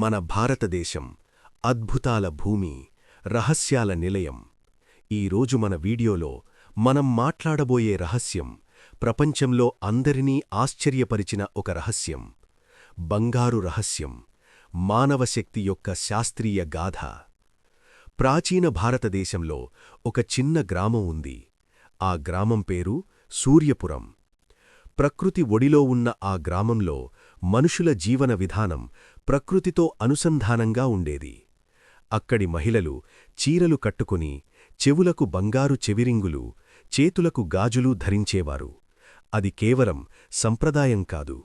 మన భారతదేశం అద్భుతాల భూమి, రహస్యాల నిలయం. ఈరోజు మన వీడియోలో మనం మాట్లాడబోయే రహస్యం ప్రపంచంలో అందరినీ ఆశ్చర్యపరిచిన ఒక రహస్యం. బంగారు రహస్యం, మానవశక్తి యొక్క శాస్త్రీయ గాథ. ప్రాచీన భారతదేశంలో ఒక చిన్న గ్రామం ఉంది. ఆ గ్రామం పేరు సూర్యపురం. ప్రకృతి ఒడిలో ఉన్న ఆ గ్రామంలో మనుషుల జీవన విధానం ప్రకృతితో అనుసంధానంగా ఉండేది. అక్కడి మహిళలు చీరలు కట్టుకుని, చెవులకు బంగారు చెవిరింగులు, చేతులకు గాజులు ధరించేవారు. అది కేవలం సంప్రదాయం కాదు,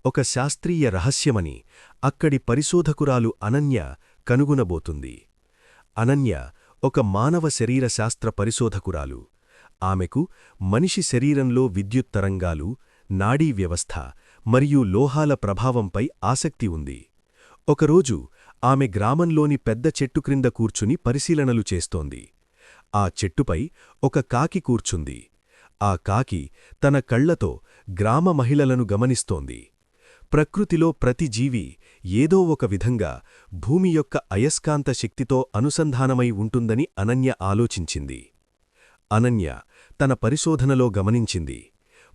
ఒక శాస్త్రీయ రహస్యమని అక్కడి పరిశోధకురాలు అనన్య కనుగొనబోతుంది. అనన్య ఒక మానవ శరీర శాస్త్ర పరిశోధకురాలు. ఆమెకు మనిషి శరీరంలో విద్యుత్ తరంగాలు, నాడీ వ్యవస్థ మరియు లోహాల ప్రభావంపై ఆసక్తి ఉంది. ఒకరోజు ఆమె గ్రామంలోని పెద్ద చెట్టు క్రింద కూర్చుని పరిశీలనలు చేస్తోంది. ఆ చెట్టుపై ఒక కాకి కూర్చుంది. ఆ కాకి తన కళ్లతో గ్రామ మహిళలను గమనిస్తోంది. ప్రకృతిలో ప్రతి జీవి ఏదో ఒక విధంగా భూమి యొక్క అయస్కాంత శక్తితో అనుసంధానమై ఉంటుందని అనన్య ఆలోచించింది. అనన్య తన పరిశోధనలో గమనించింది,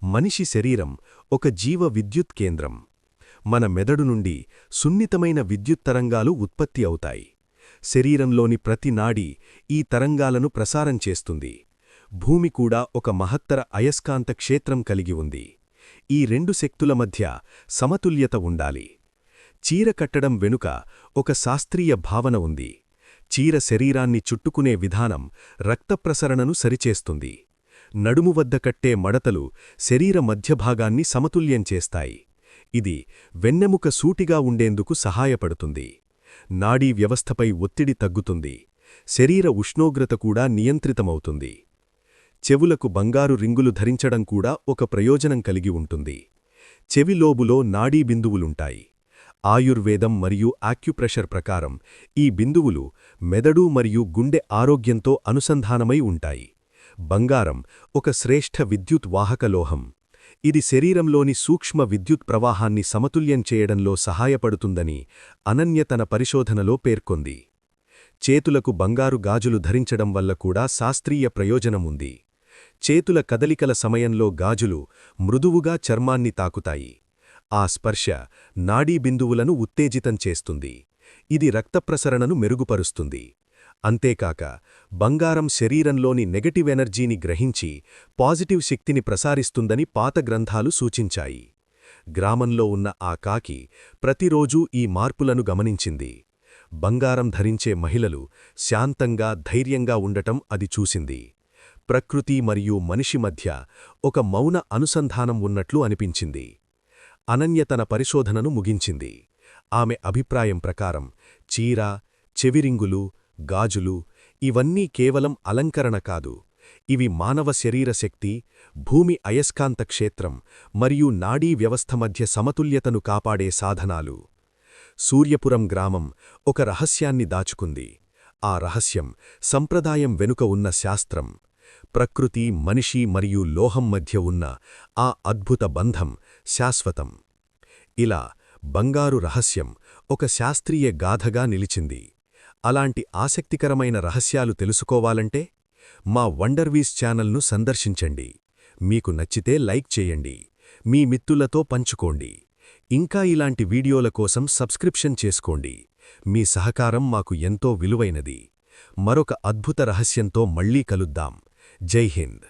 మనిషి శరీరం ఒక జీవ విద్యుత్ కేంద్రం. మన మెదడు నుండి సున్నితమైన విద్యుత్ తరంగాలు ఉత్పత్తి అవుతాయి. శరీరంలోని ప్రతి నాడీ ఈ తరంగాలను ప్రసారం చేస్తుంది. భూమి కూడా ఒక మహత్తర అయస్కాంత క్షేత్రం కలిగి ఉంది. ఈ రెండు శక్తుల మధ్య సమతుల్యత ఉండాలి. చీర కట్టడం వెనుక ఒక శాస్త్రీయ భావన ఉంది. చీర శరీరాన్ని చుట్టుకునే విధానం రక్తప్రసరణను సరిచేస్తుంది. నడుము వద్ద కట్టే మడతలు శరీర మధ్యభాగాన్ని సమతుల్యం చేస్తాయి. ఇది వెన్నెముక సూటిగా ఉండేందుకు సహాయపడుతుంది. నాడీ వ్యవస్థపై ఒత్తిడి తగ్గుతుంది. శరీర ఉష్ణోగ్రత కూడా నియంత్రితమవుతుంది. చెవులకు బంగారు రింగులు ధరించడం కూడా ఒక ప్రయోజనం కలిగి ఉంటుంది. చెవిలోబులో నాడీ బిందువులుంటాయి. ఆయుర్వేదం మరియు ఆక్యుప్రెషర్ ప్రకారం ఈ బిందువులు మెదడు మరియు గుండె ఆరోగ్యంతో అనుసంధానమై ఉంటాయి. బంగారం ఒక శ్రేష్ఠ విద్యుత్ వాహక లోహం. ఇది శరీరంలోని సూక్ష్మ విద్యుత్ ప్రవాహాన్ని సమతుల్యం చేయడంలో సహాయపడుతుందని అనన్య తన పరిశోధనలో పేర్కొంది. చేతులకు బంగారు గాజులు ధరించడం వల్ల కూడా శాస్త్రీయ ప్రయోజనముంది. చేతుల కదలికల సమయంలో గాజులు మృదువుగా చర్మాన్ని తాకుతాయి. ఆ స్పర్శ నాడీ బిందువులను ఉత్తేజితం చేస్తుంది. ఇది రక్తప్రసరణను మెరుగుపరుస్తుంది. అంతేకాక బంగారం శరీరంలోని నెగటివ్ ఎనర్జీని గ్రహించి పాజిటివ్ శక్తిని ప్రసారిస్తుందని పాత గ్రంథాలు సూచించాయి. గ్రామంలో ఉన్న ఆ కాకి ప్రతిరోజూ ఈ మార్పులను గమనించింది. బంగారం ధరించే మహిళలు శాంతంగా, ధైర్యంగా ఉండటం అది చూసింది. ప్రకృతి మరియు మనిషి మధ్య ఒక మౌన అనుసంధానం ఉన్నట్లు అనిపించింది. అనన్య తన పరిశోధనను ముగించింది. ఆమె అభిప్రాయం ప్రకారం చీర, చెవిరింగులు, గాజులు ఇవన్నీ కేవలం అలంకరణ కాదు. ఇవి మానవ శరీర శక్తి, భూమి అయస్కాంత క్షేత్రం మరియు నాడీ వ్యవస్థ మధ్య సమతుల్యతను కాపాడే సాధనాలు. సూర్యపురం గ్రామం ఒక రహస్యాన్ని దాచుకుంది. ఆ రహస్యం సంప్రదాయం వెనుక ఉన్న శాస్త్రం. ప్రకృతి, మనిషి మరియు లోహం మధ్య ఉన్న ఆ అద్భుత బంధం శాశ్వతం. ఇలా బంగారు రహస్యం ఒక శాస్త్రీయ గాథగా నిలిచింది. అలాంటి ఆసక్తికరమైన రహస్యాలు తెలుసుకోవాలంటే మా వండర్వీస్ ఛానల్ను సందర్శించండి. మీకు నచ్చితే లైక్ చేయండి, మీ మిత్రులతో పంచుకోండి. ఇంకా ఇలాంటి వీడియోల కోసం సబ్స్క్రిప్షన్ చేసుకోండి. మీ సహకారం మాకు ఎంతో విలువైనది. మరొక అద్భుత రహస్యంతో మళ్ళీ కలుద్దాం. జై హింద్.